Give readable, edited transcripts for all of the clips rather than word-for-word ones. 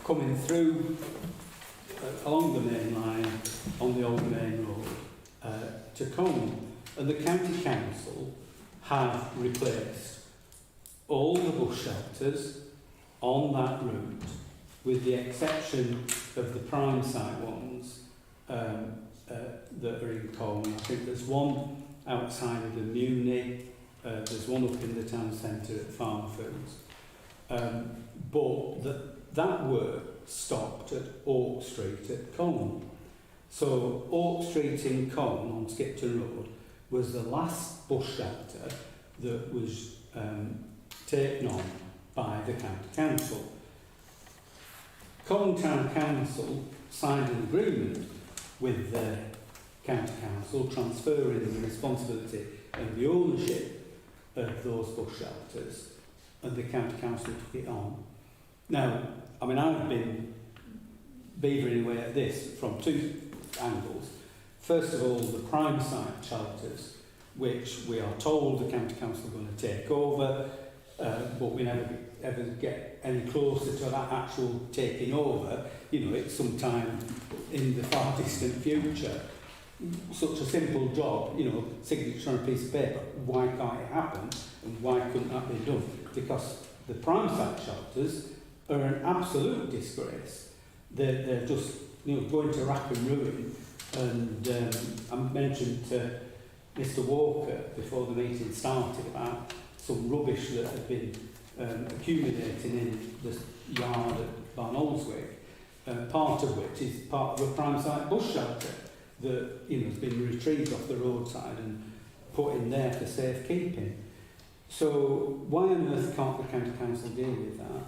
coming through along the main line on the old main road to Cone. And the County Council have replaced all the bus shelters on that route, with the exception of the prime site ones that are in Cone. I think there's one outside of the Muni, there's one up in the town centre at Farm Foods. But that work stopped at Oak Street at Cone. So Oak Street in Cone on Skipton Road was the last bus shelter that was taken on by the County Council. Cone Town Council signed an agreement with the County Council transferring the responsibility and the ownership of those bus shelters, and the County Council took it on. Now, I mean, I've been beavering away at this from two angles. First of all, the prime site shelters, which we are told the County Council are going to take over, but we never ever get any closer to that actual taking over. You know, it's sometime in the far distant future. Such a simple job, you know, signature on a piece of paper. Why can't it happen? And why couldn't that be done? Because the prime site shelters are an absolute disgrace. They're just, you know, going to rack and ruin. And I mentioned to Mr. Walker before the meeting started about some rubbish that had been accumulating in the yard at Barnoldswick, part of which is part of a prime site bus shelter that, you know, has been retrieved off the roadside and put in there for safekeeping. So why on earth can't the County Council deal with that?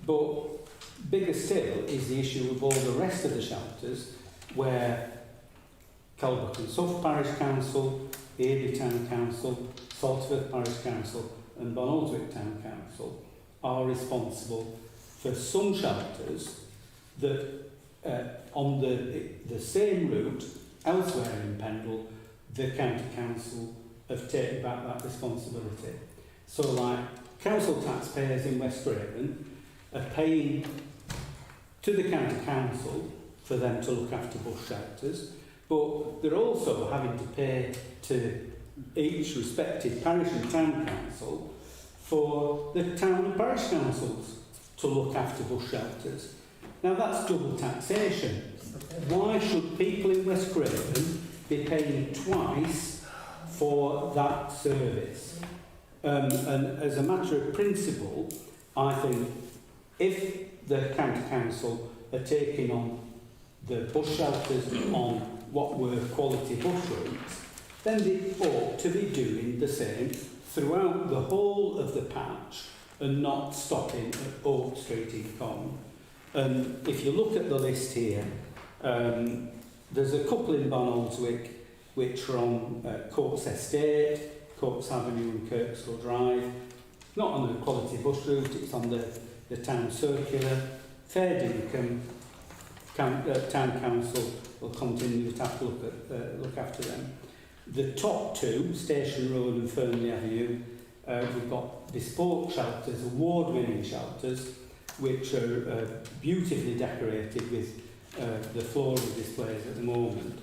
But bigger still is the issue of all the rest of the shelters, where Culbrook and South Parish Council, Airby Town Council, Salterford Parish Council and Barnoldswick Town Council are responsible for some shelters that on the same route elsewhere in Pendle, the County Council have taken back that responsibility. So like council taxpayers in West Craven are paying to the County Council for them to look after bus shelters, but they're also having to pay to each respective parish and town council for the town and parish councils to look after bus shelters. Now that's double taxation. Why should people in West Craven be paying twice for that service? And as a matter of principle, I think if the County Council are taking on the bus shelters on what were quality bus routes, then they ought to be doing the same throughout the whole of the patch and not stopping at Oak Street in Cone. And if you look at the list here, there's a couple in Barnoldswick which are on Coates Estate, Coates Avenue and Kirksville Drive. Not on the quality bus route, it's on the town circular. Fair Dinkum, Town Council will continue to have to look after them. The top two, Station Road and Fernley Avenue, we've got bespoke shelters, award-winning shelters, which are beautifully decorated with the floral displays at the moment.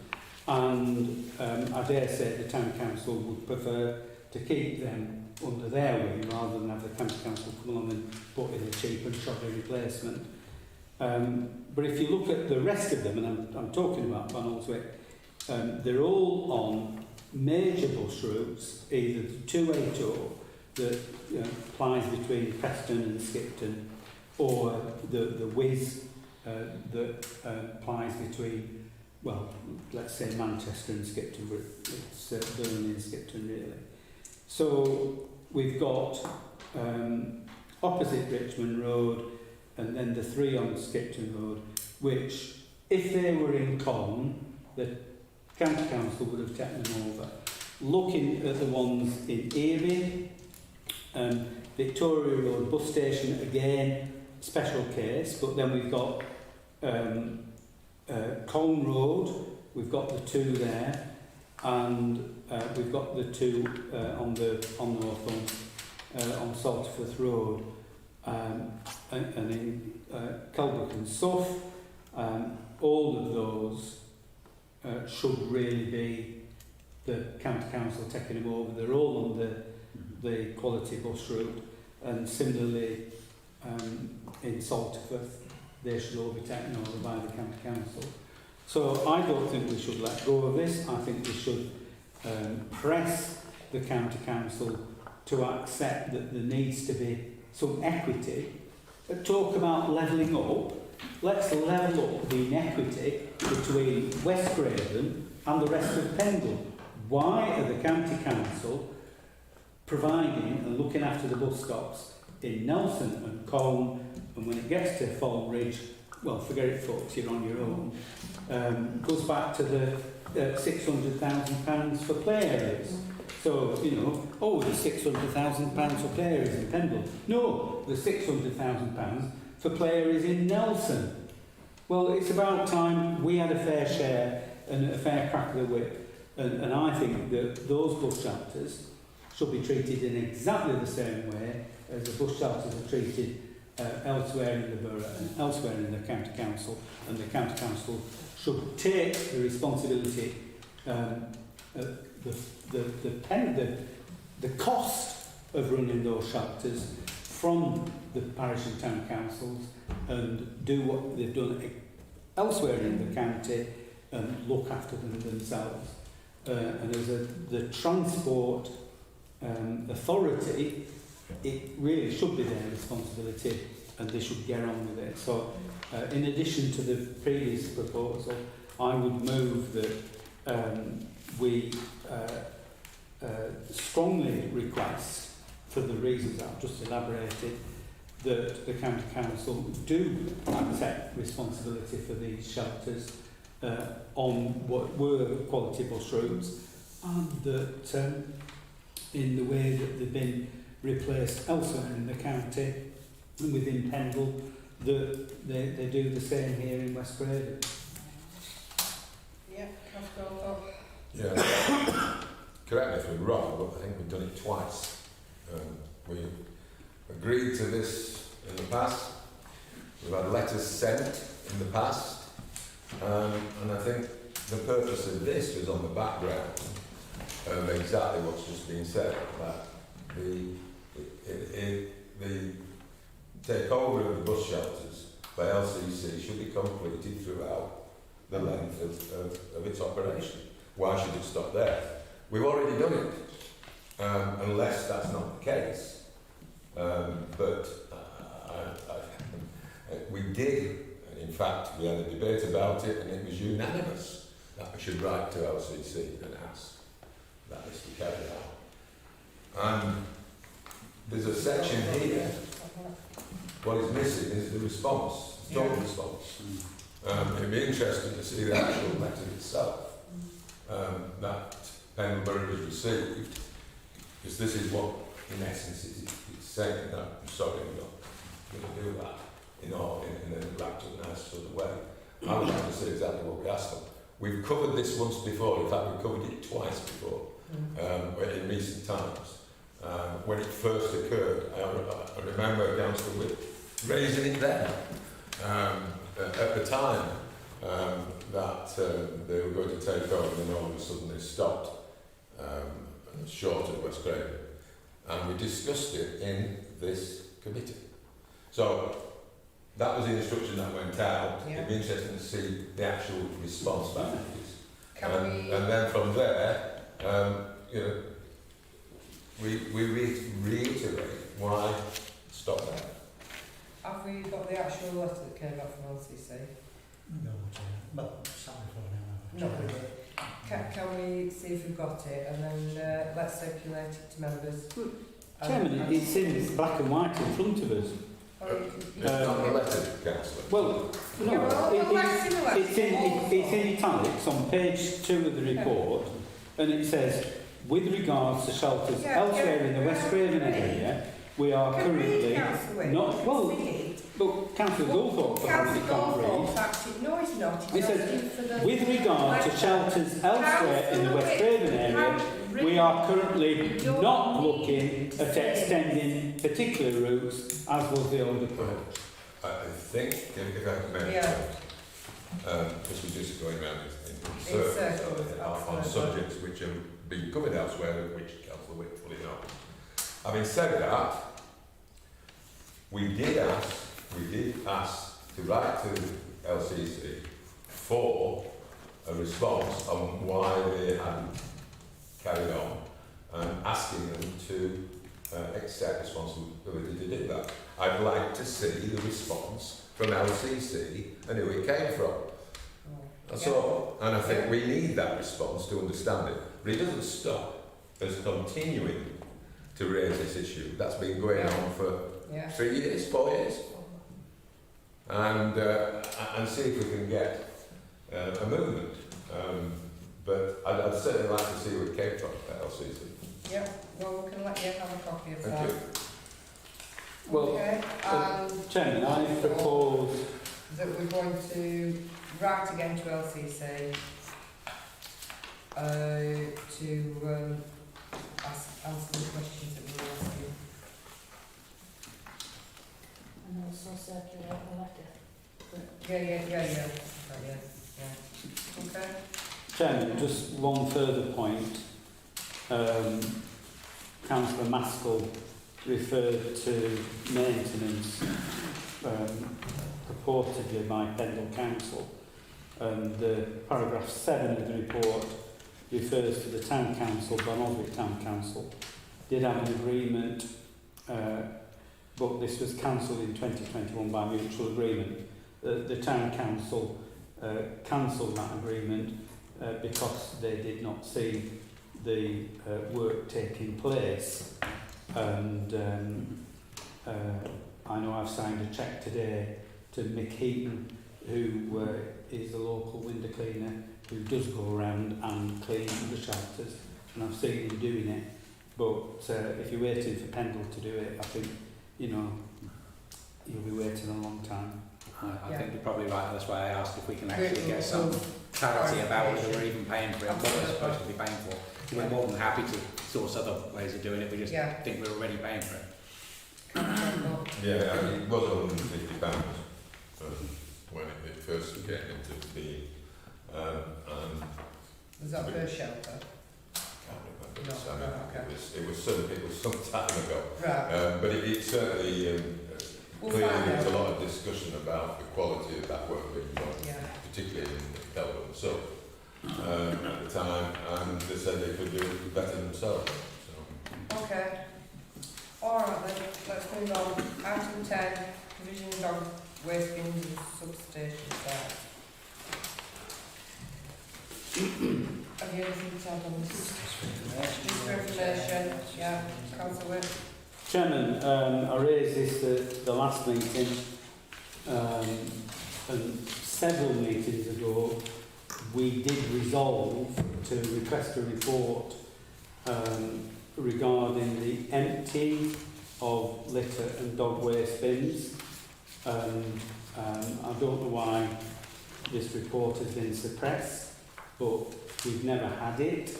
And I dare say the Town Council would prefer to keep them under their wing rather than have the County Council come along and put in a cheap and shoddy replacement. But if you look at the rest of them, and I'm talking about Barnoldswick, they're all on major bus routes, either the 280 that plies between Preston and Skipton, or the Whiz that plies between, well, let's say Manchester and Skipton, but it's Burnley and Skipton really. So we've got opposite Richmond Road, and then the three on Skipton Road, which, if they were in Cone, the County Council would have taken them over. Looking at the ones in Airby, Victoria Road bus station, again, special case, but then we've got Cone Road, we've got the two there, and we've got the two on Northland, on Salterford Road. and in Culbrook and Suff, all of those should really be the county council taking them over. They're all on the quality bus route, and similarly in Salterford, they should all be taken over by the county council. So I don't think we should let go of this. I think we should press the county council to accept that there needs to be some equity. Talk about levelling up. Let's level up the inequity between West Craven and the rest of Pendle. Why are the county council providing and looking after the bus stops in Nelson and Colne, and when it gets to Fallen Ridge, well, forget it, folks, you're on your own. Goes back to the £600,000 for play areas. So, you know, oh, there's £600,000 for play areas in Pendle. No, there's £600,000 for play areas in Nelson. Well, it's about time we had a fair share and a fair crack of the whip. And I think that those bus shelters should be treated in exactly the same way as the bus shelters are treated elsewhere in the borough and elsewhere in the county council, and the county council should take the responsibility, the cost of running those shelters from the parish and town councils, and do what they've done elsewhere in the county and look after them themselves. And as the transport authority, it really should be their responsibility, and they should get on with it. So, in addition to the previous proposal, I would move that we strongly request, for the reasons I've just elaborated, that the county council do accept responsibility for these shelters on what were quality bus routes, and that in the way that they've been replaced elsewhere in the county and within Pendle, that they do the same here in West Craven. Yeah, Councillor. Yeah, correct me if we're wrong, but I think we've done it twice. We agreed to this in the past. We've had letters sent in the past. And I think the purpose of this was on the background of exactly what's just been said, that the takeover of the bus shelters by LCC should be completed throughout the length of its operation. Why should it stop there? We've already done it, unless that's not the case. But we did. In fact, we had a debate about it, and it was unanimous that we should write to LCC and ask that this be carried out. And there's a section here. What is missing is the response, the total response. It'd be interesting to see the actual letter itself that Pendle Borough has received, because this is what, in essence, it's saying that, I'm sorry, I'm not going to do that. In a wrapped up nice sort of way. I would like to see exactly what we asked them. We've covered this once before, in fact we've covered it twice before, in recent times. When it first occurred, I remember Councillor Whip raising it then, at the time that they were going to take over, and then all of a sudden they stopped short of West Craven. And we discussed it in this committee. So, that was the instruction that went out. Yeah. It'd be interesting to see the actual response back. And then from there, you know, we reiterate why stop there. Have we got the actual letter that came back from LCC? No, but sorry for now. No. Can we see if we've got it, and then let's circulate it to members? Chairman, it's in black and white in front of us. It's not the letter, Councillor. Well, no, it's in italics on page 2 of the report, and it says, with regards to shelters elsewhere in the West Craven area, we are currently not, well, but Councillor Goldthorpe apparently can't read. No, it's not. It says, with regard to shelters elsewhere in the West Craven area, we are currently not looking at extending particular routes, as was the old approach. I think, if I can mention, Yeah. because we're just going around in circles, circles on absolutely. subjects which have been covered elsewhere, which Councillor Wick fully knows. Having said that, we did ask to write to LCC for a response on why they hadn't carried on, and asking them to accept responsibility to do that. I'd like to see the response from LCC and who it came from. That's all. And I think we need that response to understand it. But it doesn't stop us continuing to raise this issue. That's been going on for 3 years, 4 years. And see if we can get a movement. But I'd certainly like to see where it came from at LCC. Yeah, well, we can let you have a copy of Thank that. you. Well, Okay, and Chairman, I propose that we're going to write again to LCC to answer the questions that we were asking. And also circulate the letter. Yeah. Okay. Chairman, just one further point. Councillor Maskell referred to maintenance purportedly by Pendle Council, and the paragraph 7 of the report refers to the Town Council, Glenormand Town Council, did have an agreement, but this was cancelled in 2021 by mutual agreement. The Town Council cancelled that agreement because they did not see the work taking place, and I know I've signed a cheque today to Mick Heaton, who is the local window cleaner who does go around and clean the shelters, and I've seen him doing it. But if you're waiting for Pendle to do it, I think, you know, you'll be waiting a long time. I think you're probably right. That's why I asked if we can actually get some clarity about whether we're even paying for it, what we're supposed to be paying for. We're more than happy to source other ways of doing it. We just think we're already paying for it. Yeah, I mean, it was £150 when it first came into being. Was that per shelter? I can't remember. No, I mean, okay. it was some time ago. Right. But it certainly We'll clearly find there's out. a lot of discussion about the quality of that work being done, Yeah. particularly in Pendle and so at the time, and they said they could do it better themselves. So. Okay. Alright then, let's move on. Item 10, provision of dog waste bins and substation sites. Have you anything to add on this? Just for information, yeah, Councillor Wick. Chairman, I raised this at the last meeting, and several meetings ago we did resolve to request a report regarding the emptying of litter and dog waste bins. I don't know why this report has been suppressed, but we've never had it.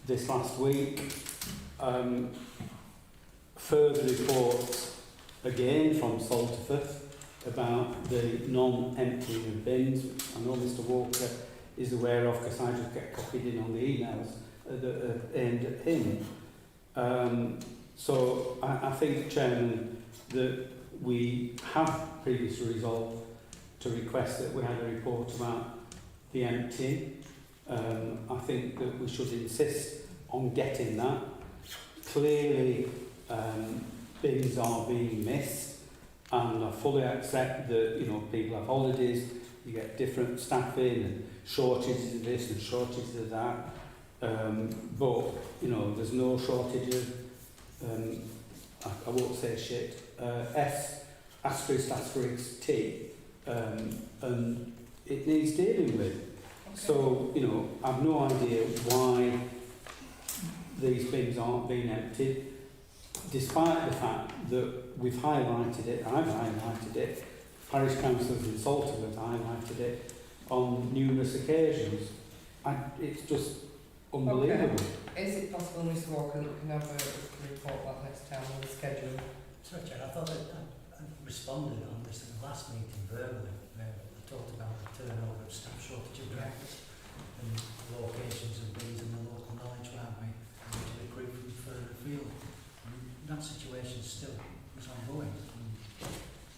This last week, further reports again from Salterford about the non-emptying of bins, which I know Mr Walker is aware of because I just get copied in on the emails that are aimed at him. So I think, Chairman, that we have previously resolved to request that we had a report about the emptying. I think that we should insist on getting that. Clearly, bins are being missed, and I fully accept that, you know, people have holidays, you get different staffing and shortages of this and shortages of that. But, you know, there's no shortage of, I won't say shit, asterisk T, and it needs dealing with. Okay. So, you know, I've no idea why these bins aren't being emptied, despite the fact that we've highlighted it, I've highlighted it, parish councillors in Salterford have highlighted it on numerous occasions. It's just unbelievable. Is it possible, Mr Walker, that we can have a report back next time on the schedule Sorry, Chair, I thought I responded on this at the last meeting verbally. I talked about the turnover of staff shortage of drivers and the locations of these and the local knowledge, weren't we? And to recruit from further afield. And that situation still is ongoing.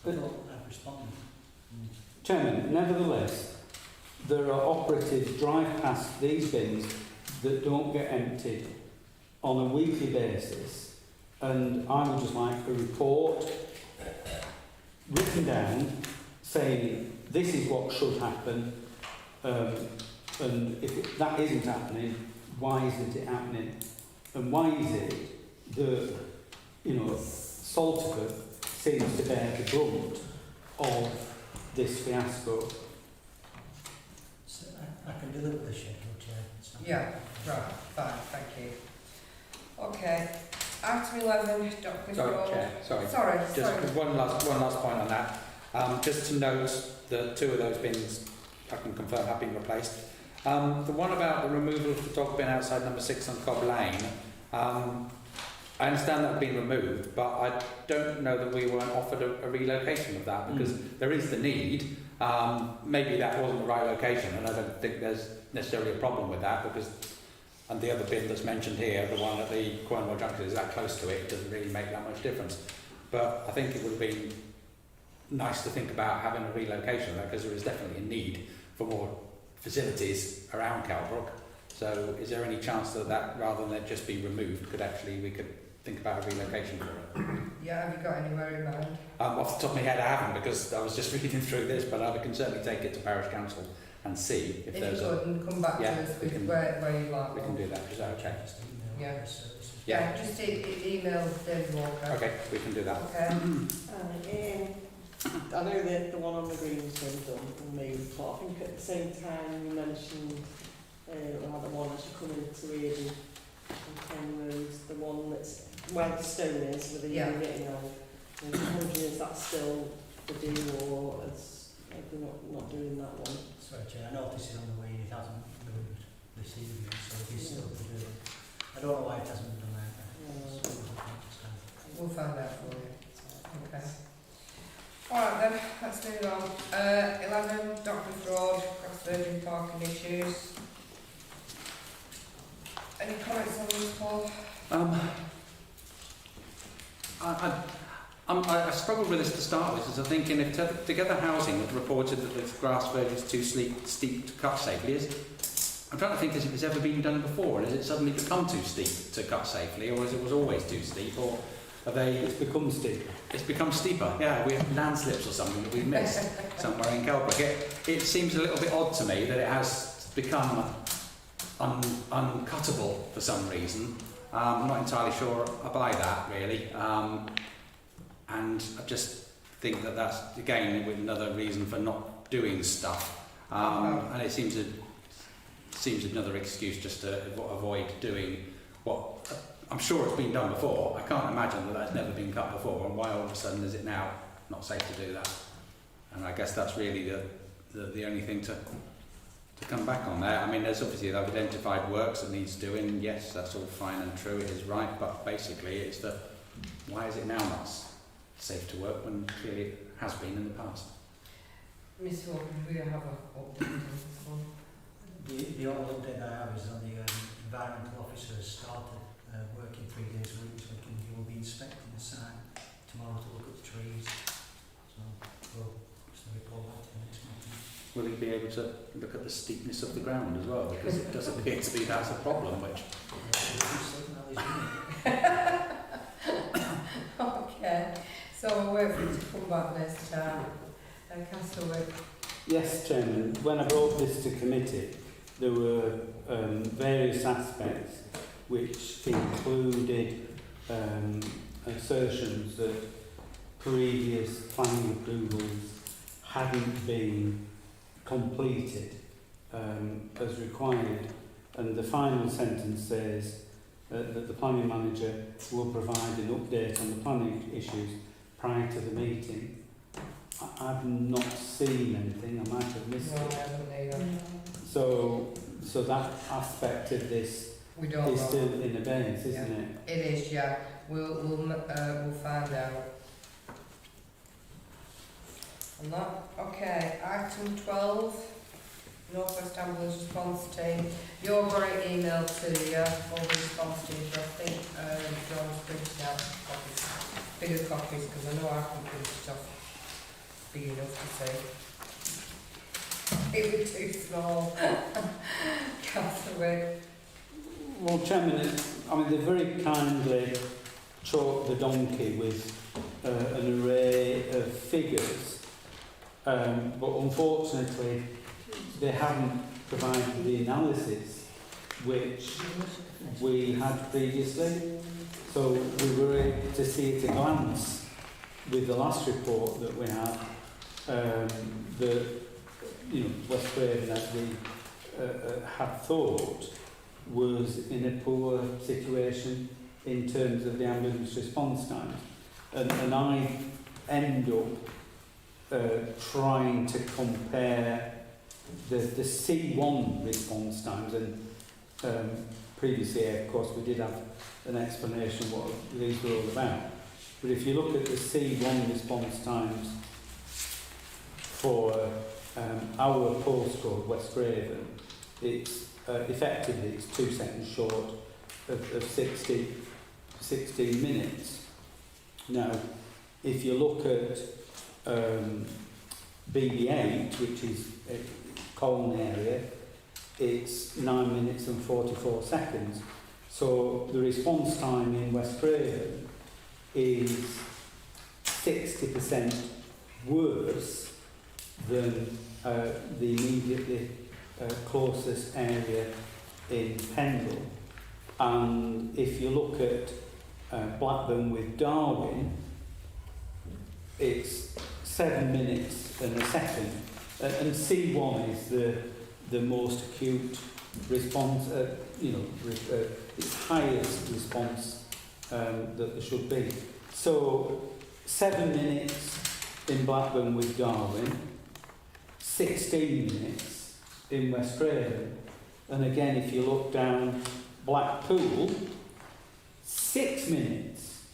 And I thought I'd responded. Chairman, nevertheless, there are operatives drive past these bins that don't get emptied on a weekly basis, and I would just like a report written down saying this is what should happen, and if that isn't happening, why isn't it happening? And why is it that, you know, Salterford seems to bear the brunt of this fiasco? So I can deliver the schedule, Chair. It's not- Yeah, right, fine, thank you. Okay, item 11, Dr. Sorry, just one last point on that. Just to note that 2 of those bins, I can confirm, have been replaced. The one about the removal of the dog bin outside number 6 on Cobb Lane, I understand that had been removed, but I don't know that we weren't offered a relocation of that, because there is the need. Maybe that wasn't the right location, and I don't think there's necessarily a problem with that, because and the other bin that's mentioned here, the one at the Cornwall Junction, is that close to it, it doesn't really make that much difference. But I think it would have been nice to think about having a relocation of that, because there is definitely a need for more facilities around Calbrook. So is there any chance that rather than it just be removed, we could think about a relocation for it? Yeah, have you got anywhere in mind? Off the top of my head I haven't, because I was just reading through this, but I can certainly take it to Parish Council and see if there's you could, and come back Yeah, to us we with can- where you like we can one. do that. Is that okay? Just email Yeah. the services. Yeah, just email David Walker. Okay, we can do that. Okay. I know that the one on the green's been done and moved, but I think at the same time you mentioned the one as you come into Eden on Ken Road, the one that's where the stone is with the Yeah. getting on. And I'm wondering, is that still the deal, or is we not doing that one? Sorry, Chair, I noticed it on the way, it hasn't moved this evening, so it is still to do. I don't know why it hasn't been done out there. We'll find out for you. Okay. Alright then, let's move on. 11, Dr. Fraud, cross-virgin parking issues. Any comments on this, Paul? I struggled with this to start with, because I'm thinking if Together Housing had reported that the grass verge is too steep to cut safely, I'm trying to think, has it ever been done before, and has it suddenly become too steep to cut safely, or was it always too steep, or are they... It's become steep. It's become steeper, yeah, we have landslips or something that we've missed somewhere in Kelbrook. It seems a little bit odd to me that it has become uncuttable for some reason. I'm not entirely sure I buy that, really. And I just think that that's, again, another reason for not doing stuff. And it seems another excuse just to avoid doing what... I'm sure it's been done before. I can't imagine that that's never been cut before, and why all of a sudden is it now not safe to do that? And I guess that's really the only thing to come back on there. I mean, there's obviously they've identified works that needs doing. Yes, that's all fine and true. It is right, but basically it's the why is it now not safe to work when clearly it has been in the past? Miss Walker, do we have an update on this one? The only update I have is on the environmental officer has started working 3 days a week, so he will be inspecting the site tomorrow to look at the trees. So we'll report that to the next meeting. Will he be able to look at the steepness of the ground as well? Because it does appear to be that's a problem, which... Okay, so we'll wait for him to come back next time. Councillor. Yes, Chairman. When I brought this to committee, there were various aspects which included assertions that previous planning approvals hadn't been completed as required, and the final sentence says that the planning manager will provide an update on the planning issues prior to the meeting. I've not seen anything, I might have missed it. So that aspect of this We don't is know. still in abeyance, isn't it? It is, yeah. We'll find out. And that, okay, item 12, North West Ambulance Response Team. You've got an email to you, all the response teams, I think John's printed out copies, bigger copies, because I know I can print stuff big enough to see. It was too small. Councillor Wick. Well, Chairman, I mean, they very kindly chalked the donkey with an array of figures, but unfortunately they haven't provided the analysis which we had previously. So we were able to see at a glance with the last report that we had that, you know, West Craven, as we had thought, was in a poor situation in terms of the ambulance response times. And I end up trying to compare the C1 response times, and previously, of course, we did have an explanation what these were all about. But if you look at the C1 response times for our postcode, West Craven, it's effectively it's 2 seconds short of 16 minutes. Now, if you look at BB8, which is Colne area, it's 9 minutes and 44 seconds. So the response time in West Craven is 60% worse than the immediately closest area in Pendle. And if you look at Blackburn with Darwin, it's 7 minutes and a second. And C1 is the most acute response, its highest response that there should be. So 7 minutes in Blackburn with Darwin, 16 minutes in West Craven. And again, if you look down Blackpool, 6 minutes.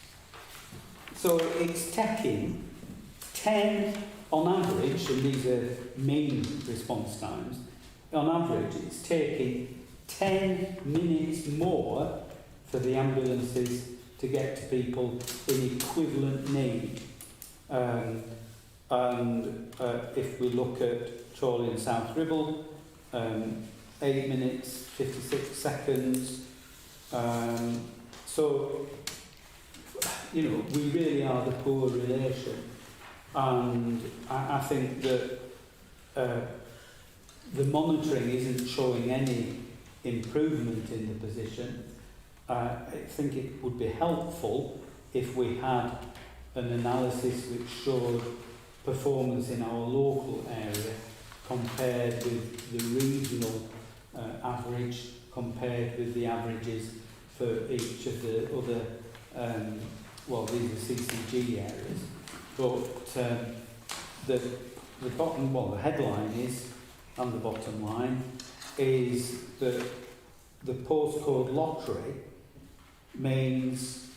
So it's taking 10 on average, and these are mean response times, on average it's taking 10 minutes more for the ambulances to get to people in equivalent need. If we look at Chorley and South Ribble, 8 minutes, 56 seconds. So, you know, we really are the poor relation. And I think that the monitoring isn't showing any improvement in the position. I think it would be helpful if we had an analysis which showed performance in our local area compared with the regional average, compared with the averages for each of the other, these are CCG areas. But the bottom, the headline is, and the bottom line, is that the postcode lottery means,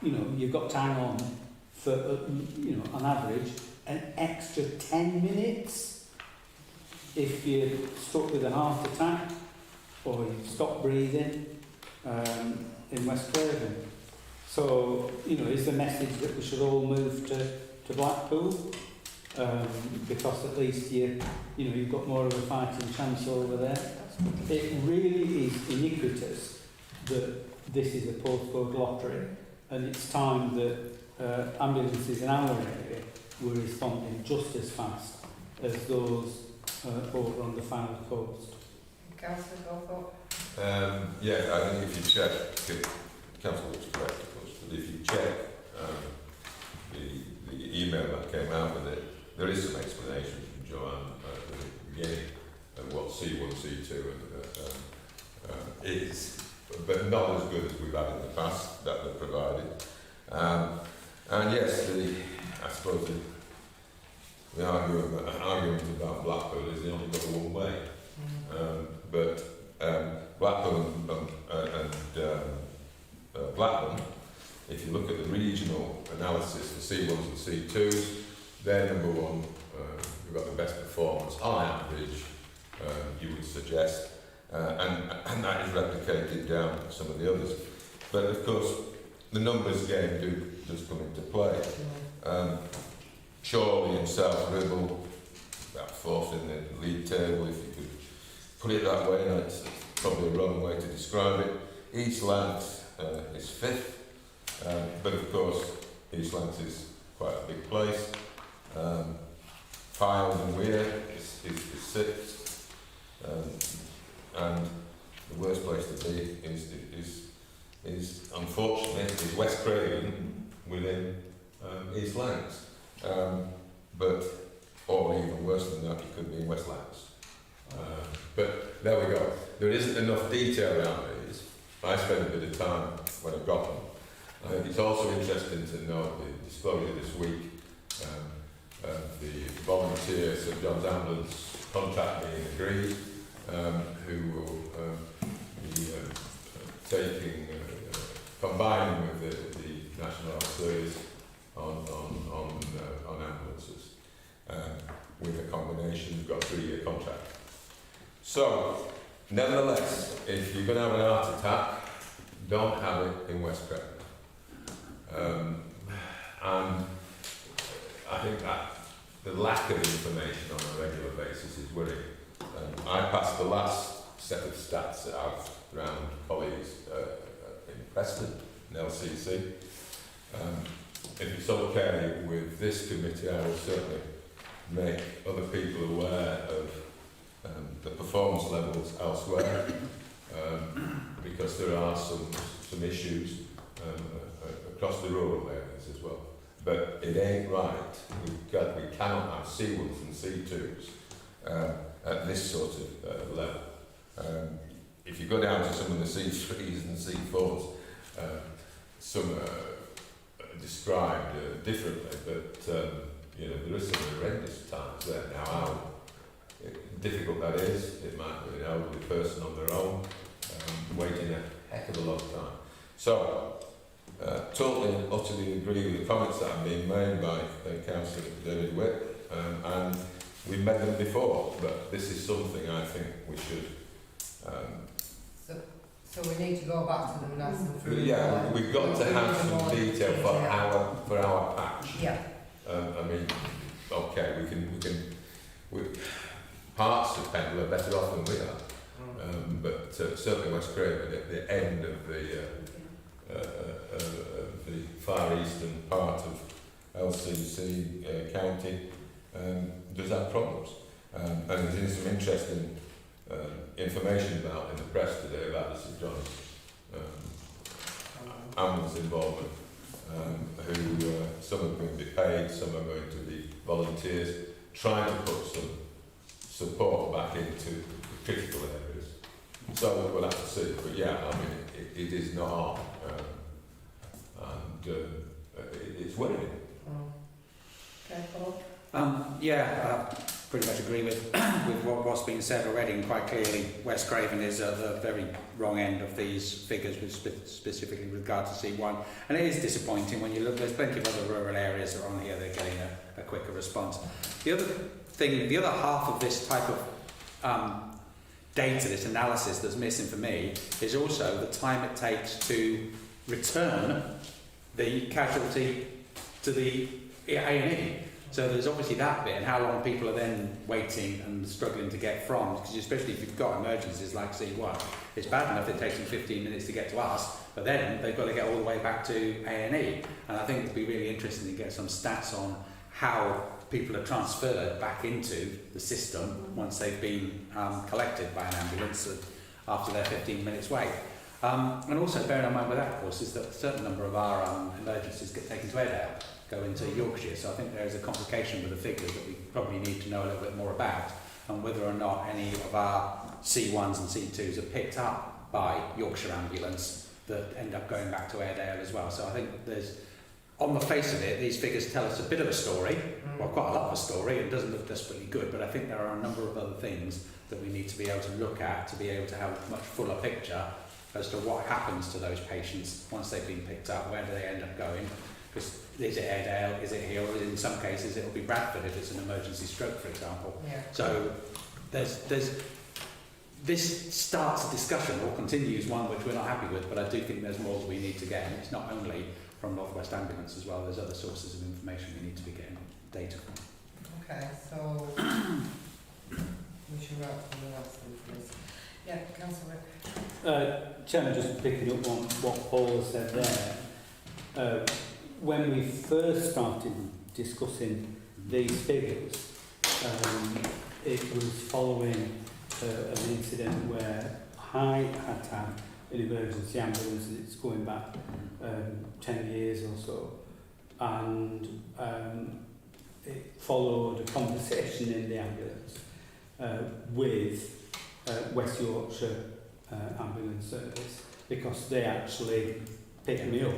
you know, you've got to hang on for, on average, an extra 10 minutes if you're stuck with a heart attack or you've stopped breathing in West Craven. So, you know, is the message that we should all move to Blackpool? Because at least you've got more of a fighting chance over there. It really is iniquitous that this is a postcode lottery, and it's time that ambulances in our area were responding just as fast as those over on the Fylde coast. Councillor Gothorpe? I think if you check, Councillor was correct, of course, but if you check the email that came out with it, there is some explanation from Joanne at the beginning of what C1, C2 is, but not as good as we've had in the past that they've provided. And yes, I suppose the argument about Blackpool is they only got one way. But Blackburn and Blackburn, if you look at the regional analysis for C1s and C2s, they're number one. We've got the best performance on average, you would suggest, and that is replicated down some of the others. But of course, the numbers game does come into play. Chorley and South Ribble, about fourth in the league table, if you could put it that way. That's probably a wrong way to describe it. East Lancs is fifth, but of course, East Lancs is quite a big place. Files and Weir is sixth, and the worst place to be is unfortunately is West Craven within East Lancs, or even worse than that, it could be in West Lancs. But there we go. There isn't enough detail around these. I spent a bit of time when I got them. I think it's also interesting to note the disclosure this week. The volunteer St John's Ambulance contract being agreed, who will be taking, combining with the National Health Service on ambulances, with a combination. We've got a 3-year contract. So, nevertheless, if you're going to have an heart attack, don't have it in West Craven. And I think that the lack of information on a regular basis is worrying. I passed the last set of stats out around colleagues in Preston, in LCC. If it's okay with this committee, I will certainly make other people aware of the performance levels elsewhere, because there are some issues across the rural areas as well. But it ain't right. We cannot have C1s and C2s at this sort of level. If you go down to some of the C3s and C4s, some are described differently, but there are some horrendous times there now. How difficult that is. It might be an elderly person on their own, waiting a heck of a long time. So, totally and utterly agree with the comments that have been made by Councillor David Witt, and we've met them before, but this is something I think we should. So we need to go back to them and ask them for yeah, we've got to have some detail for our patch. Yeah. I mean, okay, we parts of Pendle are better off than we are, but certainly West Craven at the end of the far eastern part of LCC county does have problems, and there's been some interesting information about in the press today about the St John's ambulance involvement, who some are going to be paid, some are going to be volunteers, trying to put some support back into the critical areas. So we'll have to see, but yeah, I mean it is not hard, and it's worrying. Okay, Paul? I pretty much agree with what's been said already, and quite clearly West Craven is at the very wrong end of these figures, with specifically with regard to C1, and it is disappointing when you look. There's plenty of other rural areas that are on here that are getting a quicker response. The other half of this type of data, this analysis that's missing for me, is also the time it takes to return the casualty to the A&E. So there's obviously that bit, and how long people are then waiting and struggling to get from, because especially if you've got emergencies like C1, it's bad enough it takes them 15 minutes to get to us, but then they've got to get all the way back to A&E. And I think it'd be really interesting to get some stats on how people are transferred back into the system once they've been collected by an ambulance after their 15 minutes wait. And also bearing in mind with that, of course, is that a certain number of our emergencies get taken to Airedale, go into Yorkshire. So I think there is a complication with the figures that we probably need to know a little bit more about, and whether or not any of our C1s and C2s are picked up by Yorkshire Ambulance that end up going back to Airedale as well. So I think there's on the face of it, these figures tell us a bit of a story, well, quite a lot of a story. It doesn't look desperately good, but I think there are a number of other things that we need to be able to look at to be able to have a much fuller picture as to what happens to those patients once they've been picked up. Where do they end up going? Because is it Airedale, is it here, or in some cases it'll be Bradford if it's an emergency stroke, for example. Yeah. So this starts a discussion or continues one which we're not happy with, but I do think there's more that we need to get, and it's not only from North West Ambulance as well, there's other sources of information we need to be getting data from. Okay, so we should write something else then, please. Yeah, Councillor. Chairman, just picking up on what Paul said there. When we first started discussing these figures, it was following an incident where I had to have an emergency ambulance, and it's going back 10 years or so, and it followed a conversation in the ambulance with West Yorkshire Ambulance Service, because they actually picked me up,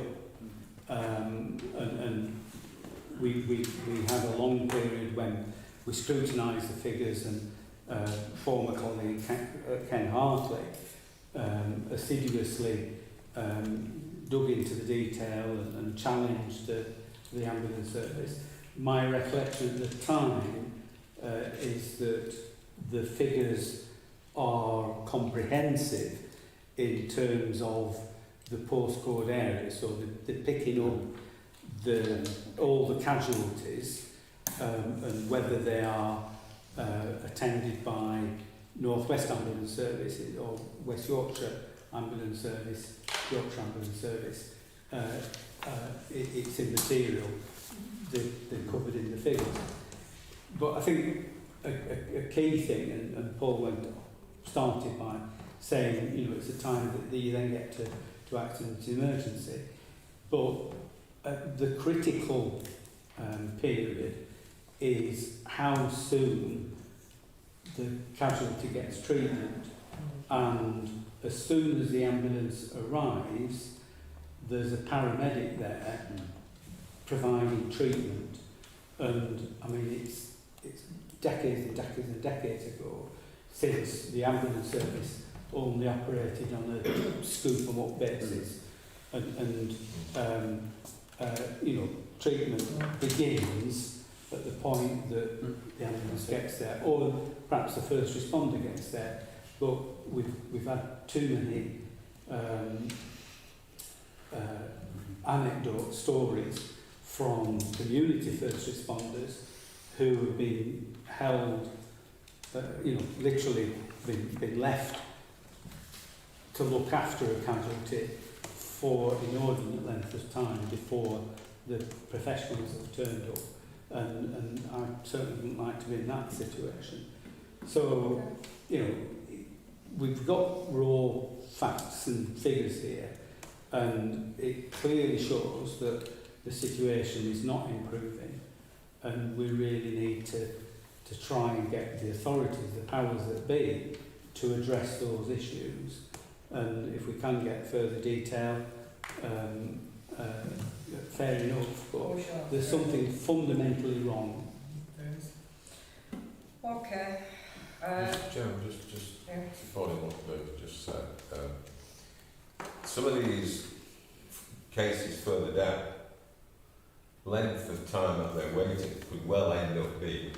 and we had a long period when we scrutinised the figures, and former colleague Ken Hartley assiduously dug into the detail and challenged the ambulance service. My recollection at the time is that the figures are comprehensive in terms of the postcode area, so they're picking up all the casualties and whether they are attended by North West Ambulance Service or West Yorkshire Ambulance Service, Yorkshire Ambulance Service. It's immaterial. They're covered in the figures. But I think a key thing, and Paul started by saying, you know, it's a time that you then get to accident emergency. But the critical period is how soon the casualty gets treatment, and as soon as the ambulance arrives, there's a paramedic there providing treatment. And I mean, it's decades and decades and decades ago since the ambulance service only operated on a scoop 'em up basis, and you know, treatment begins at the point that the ambulance gets there, or perhaps the first responder gets there. But we've had too many anecdote stories from community first responders who have been held, you know, literally been left to look after a casualty for inordinate length of time before the professionals have turned up. And I certainly wouldn't like to be in that situation. So, you know, we've got raw facts and figures here, and it clearly shows that the situation is not improving, and we really need to try and get the authorities, the powers that be, to address those issues. And if we can get further detail, fair enough, but there's something fundamentally wrong. Okay. Mr. Chairman, just following what Luke just said, some of these cases further down, length of time that they're waiting could well end up being,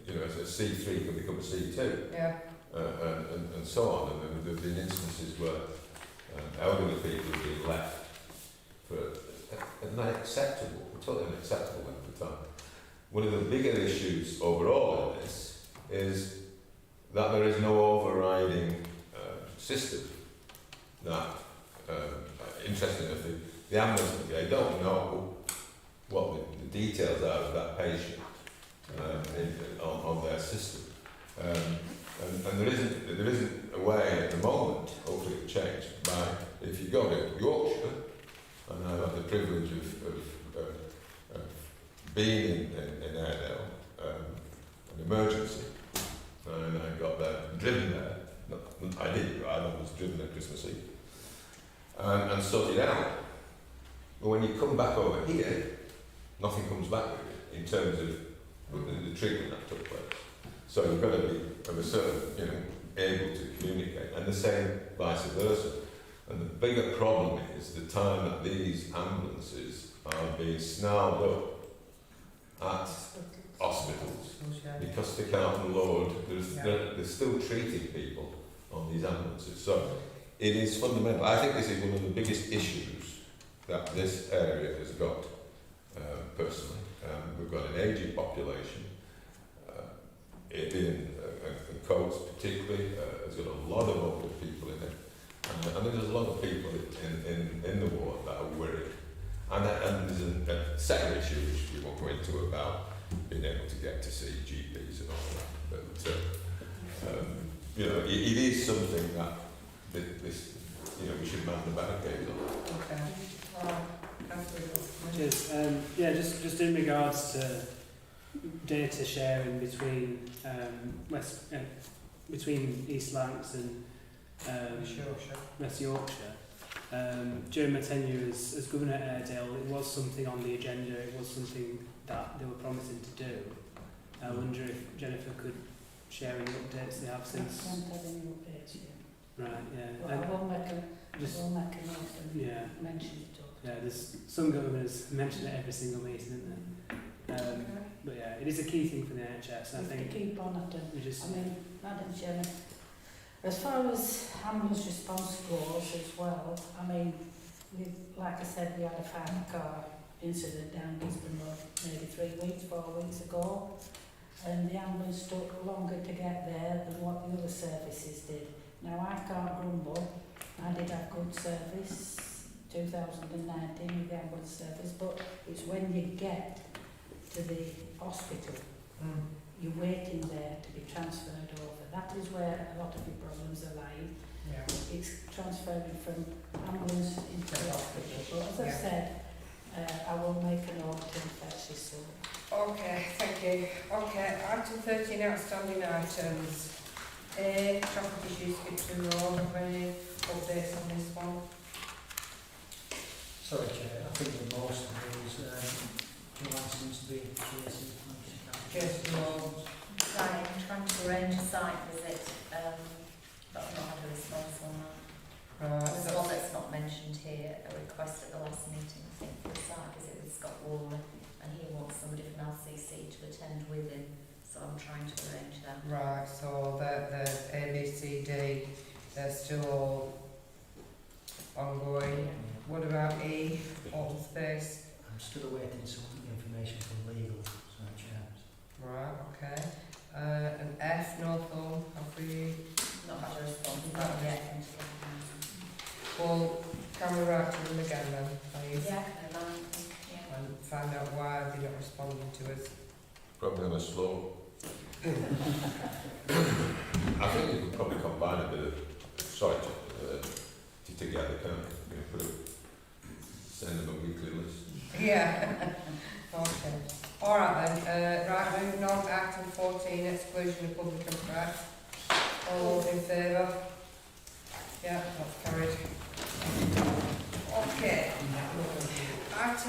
you know, as a C3 can become a C2, and so on. And there have been instances where elderly people have been left for an unacceptable, totally unacceptable length of time. One of the bigger issues overall in this is that there is no overriding system that, interestingly, the ambulance, they don't know what the details are of that patient on their system. And there isn't a way at the moment, hopefully it will change, by, if you go to Yorkshire, and I've had the privilege of being in Airedale, an emergency, and I got there, driven there, I was driven at Christmas Eve, and sorted out. But when you come back over here, nothing comes back with it in terms of the treatment that took place. So you've got to be of a certain, able to communicate, and the same vice versa. And the bigger problem is the time that these ambulances are being snarled up at hospitals because they can't unload. They're still treating people on these ambulances. So it is fundamental. I think this is one of the biggest issues that this area has got, personally. We've got an ageing population. In Coates particularly, has got a lot of older people in it. And there's a lot of people in the ward that are worried. And there's a second issue which we won't go into about being able to get to see GPs and all that. But, it is something that this, we should man the barricades on. Okay. Just in regards to data sharing between between East Lancs and West Yorkshire. During my tenure as Governor at Airedale, it was something on the agenda. It was something that they were promising to do. I wonder if Jennifer could share any updates they have since. I can't have any updates yet. Right, yeah. But I will make a note and Yeah. mention it up. Yeah, there's some governors mention it every single meeting, isn't there? But yeah, it is a key thing for the NHS. I We think keep on at it. we just. I mean, Madam Chairman, as far as ambulance response goes as well, I mean, like I said, we had a 5-car incident down Gisborne Road maybe 4 weeks ago, and the ambulance took longer to get there than what the other services did. Now, I can't grumble. I did have good service, 2019 with the ambulance service, but it's when you get to the hospital, you're waiting there to be transferred over. That is where a lot of your problems are lying. Yeah. It's transferring from ambulance into the hospital. But as I've said, I will make a note to fetch this soon. Okay, thank you. Okay, item 13, outstanding items. Traffic issues, Skipton Road. Have any updates on this one? Sorry, Chair, I think the most of those Joanne seems to be chasing. Just Road. Right, I'm trying to arrange a site visit, but I've not had a response on that. There's Right, one that's not mentioned here, a request at the last meeting, I think, for a site visit with Scott Warley, and he wants somebody from LCC to attend with him, so I'm trying to arrange that. right, so the ABCD, they're still all ongoing. What about E, open space? I'm still awaiting some information from legal, so Chair. Right, okay. And F, Northorn, have we? Not had a response Not back yet. yet. Well, can we write to them again then, please? Yeah, can I remind them? Yeah. And find out why they're not responding to us. Probably on a slow. I think you could probably combine a bit of together, can't you? Send them a weekly list. Yeah. Okay. All right then. Right, moving on. Item 14, exclusion of public contracts. All those in favour? Yeah, that's carried. Okay.